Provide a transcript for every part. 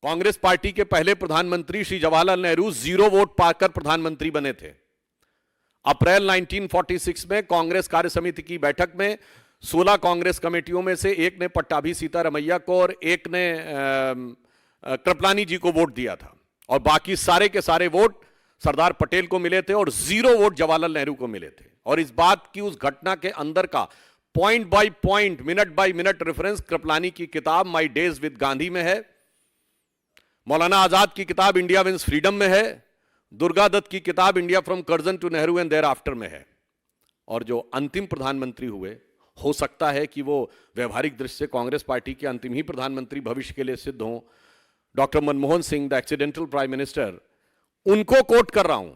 Congress party के पहले प्रधानमंत्री श्री जवाहरलाल नेहरू 0 वोट पाकर प्रधानमंत्री बने थे। अप्रैल 1946 में कांग्रेस कार्य समिति की बैठक में 16 कांग्रेस कमेटियों में से एक ने पट्टाभी सीतारमैया को और एक ने कृपलानी जी को वोट दिया था और बाकी सारे के सारे वोट सरदार पटेल को मिले थे और 0 वोट जवाहरलाल नेहरू को मिले थे। और इस बात की, उस घटना के अंदर का point by point, minute by minute reference Kripalani की किताब माय डेज विद गांधी में है, मौलाना आजाद की किताब इंडिया विंस फ्रीडम में है, दुर्गा दत्त की किताब India from Curzon to Nehru and thereafter में है। और जो अंतिम प्रधानमंत्री हुए, हो सकता है कि वो व्यवहारिक दृष्टि से कांग्रेस पार्टी के अंतिम ही प्रधानमंत्री भविष्य के लिए सिद्ध हों, doctor Manmohan Singh, the accidental prime minister, उनको कोट कर रहा हूं।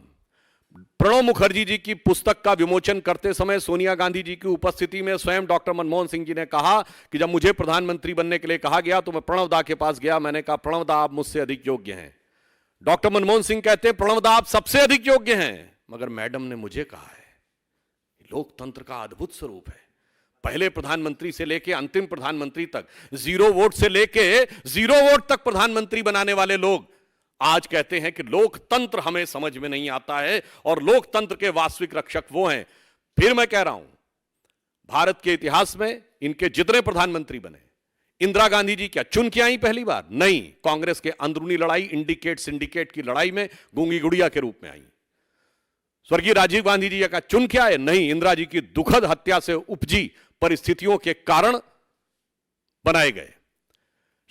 प्रणब मुखर्जी जी की पुस्तक का विमोचन करते समय सोनिया गांधी जी की उपस्थिति में स्वयं डॉक्टर मनमोहन सिंह जी ने कहा कि जब मुझे प्रधानमंत्री बनने के लिए कहा गया तो मैं प्रणब दा के पास गया, मैंने कहा प्रणब दा आप मुझसे अधिक योग्य हैं। डॉक्टर मनमोहन सिंह कहते हैं प्रणब दा आप सबसे अधिक योग्य हैं, मगर मैडम ने मुझे कहा है। लोकतंत्र का अद्भुत स्वरूप है। पहले प्रधानमंत्री से लेके अंतिम प्रधानमंत्री तक, 0 वोट से लेके 0 वोट तक प्रधानमंत्री बनाने वाले लोग आज कहते हैं कि लोकतंत्र हमें समझ में नहीं आता है और लोकतंत्र के वास्तविक रक्षक वो हैं। फिर मैं कह रहा हूं, भारत के इतिहास में इनके जितने प्रधानमंत्री बने, इंदिरा गांधी जी क्या चुन के आई पहली बार? नहीं, कांग्रेस के अंदरूनी लड़ाई, इंडिकेट सिंडिकेट की लड़ाई में गूंगी गुड़िया के रूप में आई। स्वर्गीय राजीव गांधी जी का चुन के आए? नहीं, इंदिरा जी की दुखद हत्या से उपजी परिस्थितियों के कारण बनाए गए।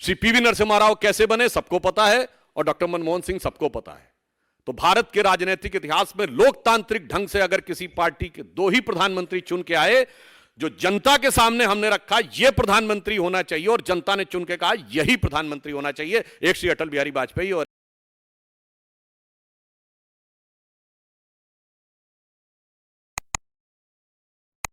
श्री पीवी नरसिम्हा राव कैसे बने सबको पता है और डॉक्टर मनमोहन सिंह सबको पता है। तो भारत के राजनीतिक इतिहास में लोकतांत्रिक ढंग से अगर किसी पार्टी के 2 ही प्रधानमंत्री चुन के आए, जो जनता के सामने हमने रखा यह प्रधानमंत्री होना चाहिए और जनता ने चुन के कहा यही प्रधानमंत्री होना चाहिए, एक श्री अटल बिहारी वाजपेयी और